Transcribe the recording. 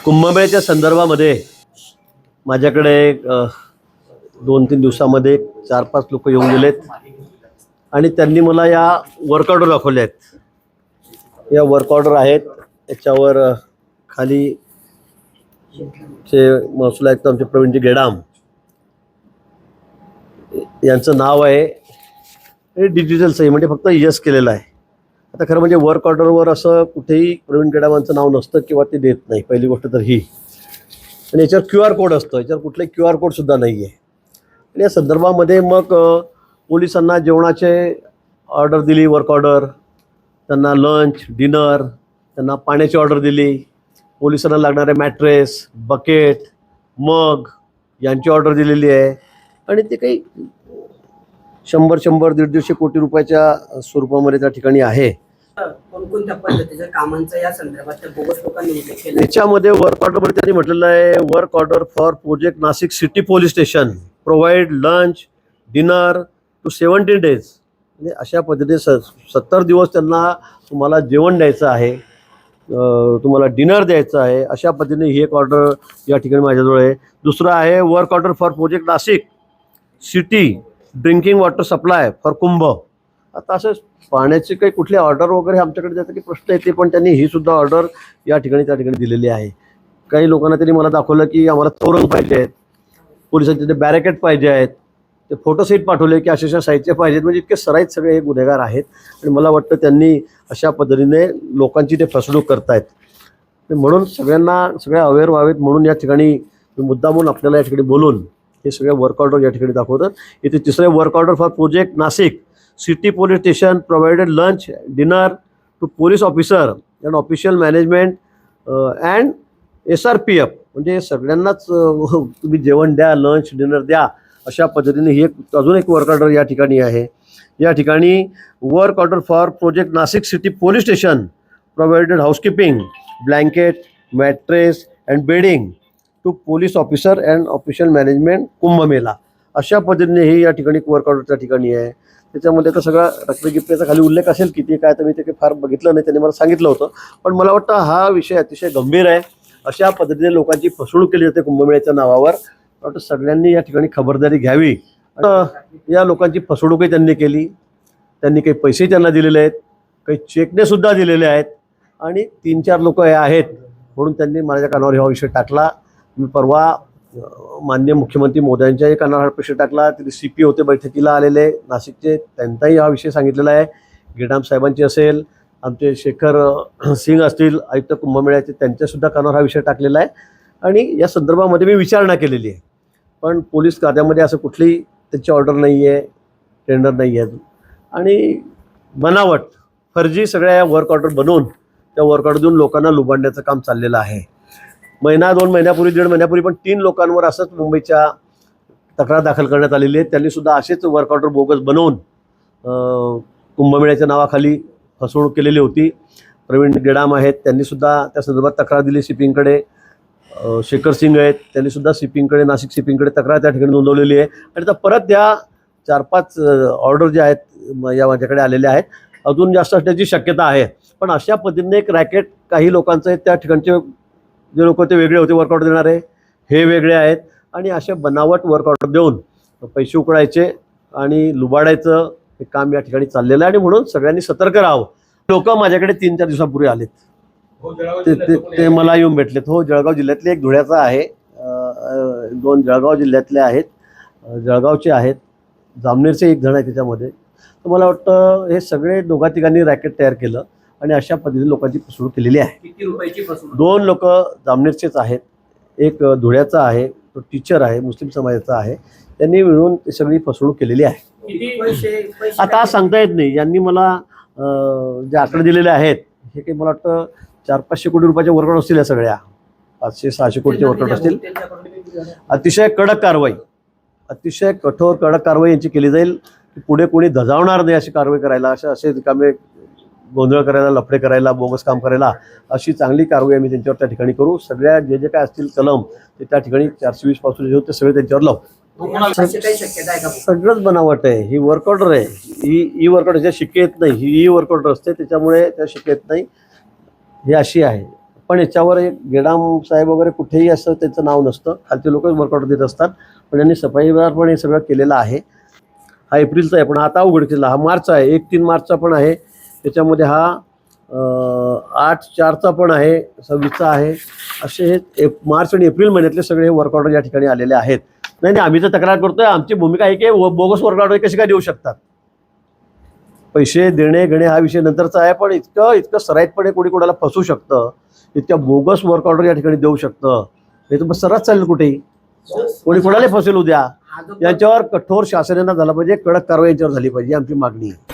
कुंभमेळ्याच्या संदर्भामध्ये माझ्याकडे 2-3 दिवसामध्ये 4-5 लोक येऊन गेलेत आणि त्यांनी मला या वर्क ऑर्डर दाखवल्या आहेत। या वर्क ऑर्डर आहेत, याच्यावर खाली जे महसूल आयुक्त आमचे प्रवीणजी गेडाम यांचं नाव आहे। हे डिजिटल सही म्हणजे फक्त यस केलेलं आहे। आता खरं म्हणजे वर्क ऑर्डरवर असं कुठेही प्रवीण गेडामांचं नाव नसतं किंवा ते देत नाही, पहिली गोष्ट तर ही। आणि याच्यावर QR कोड असतो, याच्यावर कुठले QR कोडसुद्धा नाही आहे। आणि या संदर्भामध्ये मग पोलिसांना जेवणाचे ऑर्डर दिली, वर्क ऑर्डर, त्यांना लंच डिनर, त्यांना पाण्याची ऑर्डर दिली, पोलिसांना लागणारे मॅट्रेस, बकेट, मग यांची ऑर्डर दिलेली आहे। आणि ते काही 100-150 कोटी रुपयाच्या स्वरूपामध्ये त्या ठिकाणी आहे। कोणकोणत्या पद्धतीच्या कामांचं या संदर्भात बोगस लोकांनी उल्लेख केला? याच्यामध्ये वर्क ऑर्डरमध्ये त्यांनी म्हटलेलं आहे, work order for project Nashik city police station, provide lunch dinner to 70 days. म्हणजे अशा पद्धतीने 70 दिवस त्यांना तुम्हाला जेवण द्यायचं आहे, तुम्हाला डिनर द्यायचं आहे, अशा पद्धतीने ही एक ऑर्डर या ठिकाणी माझ्याजवळ आहे। दुसरं आहे work order for project Nashik city drinking water supply for Kumbh. आता असं पाण्याची काही कुठली ऑर्डर वगैरे आमच्याकडे त्याचा काही प्रश्न येते, पण त्यांनी ही सुद्धा ऑर्डर या ठिकाणी त्या ठिकाणी दिलेली आहे। काही लोकांना त्यांनी मला दाखवलं की आम्हाला तोरण पाहिजे आहेत, पोलिसांचे ते बॅरिकेड पाहिजे आहेत, ते फोटो सेट पाठवले की अशा साईजचे पाहिजेत। म्हणजे इतके सराईत सगळे हे गुन्हेगार आहेत आणि मला वाटतं त्यांनी अशा पद्धतीने लोकांची ते फसवणूक करतायत। म्हणून सगळ्या अवेअर व्हावेत म्हणून या ठिकाणी मुद्दामून आपल्याला या ठिकाणी बोलून हे सगळे वर्क ऑर्डर या ठिकाणी दाखवतात। इथे तिसरे work order for project Nashik city police station, provided lunch dinner to police officer and official management and SRPF। म्हणजे सगळ्यांनाच तुम्ही जेवण द्या, लंच डिनर द्या, अशा पद्धतीने ही अजून एक वर्क ऑर्डर या ठिकाणी आहे। या ठिकाणी work order for project Nashik city police station, provided housekeeping blanket mattress and bedding to police officer and official management Kumbh Mela. अशा पद्धतीने ही या ठिकाणी वर्क ऑर्डर त्या ठिकाणी आहे। त्याच्यामध्ये तर सगळा रक्तगिफ्टेचा खाली उल्लेख असेल किती काय, तर मी ते काही फार बघितलं नाही, त्यांनी मला सांगितलं होतं। पण मला वाटतं हा विषय अतिशय गंभीर आहे। अशा पद्धतीने लोकांची फसवणूक केली जाते कुंभमेळ्याच्या नावावर। वाटतं सगळ्यांनी या ठिकाणी खबरदारी घ्यावी। या लोकांची फसवणूकही त्यांनी केली, त्यांनी काही पैसे त्यांना दिलेले आहेत, काही चेकने सुद्धा दिलेले आहेत आणि 3-4 लोक हे आहेत म्हणून त्यांनी माझ्या कानावर हा विषय टाकला। मी परवा माननीय मुख्यमंत्री मोदयांच्याही कानावर हा विषय टाकला। तिथे CP होते बैठकीला आलेले नाशिकचे, त्यांचाही हा विषय सांगितलेला आहे। गेडाम साहेबांची असेल, आमचे शेखर सिंग असतील आयुक्त कुंभमेळ्याचे, त्यांच्यासुद्धा कानावर हा विषय टाकलेला आहे। आणि या संदर्भामध्ये मी विचारणा केलेली आहे, पण पोलीस खात्यामध्ये असं कुठली त्याची ऑर्डर नाही आहे, टेंडर नाही आहे आणि बनावट फर्जी सगळ्या या वर्क ऑर्डर बनवून त्या वर्क ऑर्डर देऊन लोकांना लुबाडण्याचं काम चाललेलं आहे। 1-2 महिन्यापूर्वी 1.5 महिन्यापूर्वी पण 3 लोकांवर असंच मुंबईच्या तक्रार दाखल करण्यात आलेली आहे। त्यांनी सुद्धा असेच वर्क ऑर्डर बोगस बनवून कुंभमेळ्याच्या नावाखाली फसवणूक केलेली होती। प्रवीण गेडाम आहेत, त्यांनी सुद्धा त्या संदर्भात तक्रार दिली CPकडे। शेखर सिंग आहेत, त्यांनी सुद्धा CPकडे, नाशिक CPकडे तक्रार त्या ठिकाणी नोंदवलेली आहे। आणि आता परत त्या 4-5 ऑर्डर जे आहेत या माझ्याकडे आलेल्या आहेत, अजून जास्त असण्याची शक्यता आहे। पण अशा पद्धतीने एक रॅकेट काही लोकांचं आहे, त्या ठिकाणचे जे लोक ते वेगळे होते वर्क ऑर्डर देणारे, हे वेगळे आहेत आणि अशा बनावट वर्क ऑर्डर देऊन पैसे उकळायचे आणि लुबाडायचं हे काम या ठिकाणी चाललेलं आहे। आणि म्हणून सगळ्यांनी सतर्क राहावं। लोक माझ्याकडे 3-4 दिवसापूर्वी आलेत, ते मला येऊन भेटलेत। हो, जळगाव जिल्ह्यातले एक धुळ्याचा आहे, 2 जळगाव जिल्ह्यातले आहेत, जळगावचे आहेत, जामनेरचे एक जण आहे त्याच्यामध्ये। तर मला वाटतं हे सगळे 2-3 रॅकेट तयार केलं आणि अशा पद्धतीने लोकांची फसवणूक केलेली आहे। किती रुपयाची फसवणूक? 2 लोक जामनेरचेच आहेत, एक धुळ्याचा आहे, तो टीचर आहे, मुस्लिम समाजाचा आहे। त्यांनी मिळून ती सगळी फसवणूक केलेली आहे। किती पैसे आता सांगता येत नाही। यांनी मला जे आकडे दिलेले आहेत हे काही मला वाटतं 400-500 कोटी रुपयाच्या वर्कआउट असतील, या सगळ्या 500-600 कोटीचे वर्कआउट असतील। अतिशय कडक कारवाई, अतिशय कठोर कडक कारवाई यांची केली जाईल। पुढे कोणी धजावणार नाही अशी कारवाई करायला, असे रिकामे गोंधळ करायला, लफडे करायला, बोगस काम करायला, अशी चांगली कारवाई आम्ही त्यांच्यावर त्या ठिकाणी करू। सगळ्या जे काय असतील कलम ते त्या ठिकाणी 420 पासून जे होते सगळे त्यांच्यावर लावू। अशी काही शक्यता आहे का? सगळंच बनावट आहे. ही वर्क ऑर्डर आहे, ही वर्क ऑर्डर, ज्या शिक्के येत नाही, ही वर्क ऑर्डर असते, त्याच्यामुळे त्या शिक्के येत नाही, ही अशी आहे. पण याच्यावर एक गेडाम साहेब वगैरे कुठेही असं त्यांचं नाव नसतं, खालचे लोकच वर्क ऑर्डर देत असतात. पण यांनी सफाईदार पण हे सगळं केलेलं आहे. हा एप्रिलचा आहे, पण आता उघडकीला हा मार्च आहे, 1-3 मार्चचा पण आहे, त्याच्यामध्ये हा 8-4चा पण आहे, 26चा आहे. असे हे मार्च आणि एप्रिल महिन्यातले सगळे वर्क ऑर्डर या ठिकाणी आलेले आहेत. नाही आम्ही तर तक्रार करतोय, आमची भूमिका आहे की बोगस वर्क ऑर्डर कशी काय देऊ शकतात. पैसे देणे घेणे हा विषय नंतरचा आहे, पण इतकं सराईतपणे कोणी कोणाला फसवू शकतं, इतक्या बोगस वर्क ऑर्डर या ठिकाणी देऊ शकतं, हे तर मग सर्रास चालेल कुठेही. कोणी कोणाला फसवेल उद्या. हा जो यांच्यावर कठोर शासनाने झाला पाहिजे, कडक कारवाई यांच्यावर झाली पाहिजे, आमची मागणी आहे.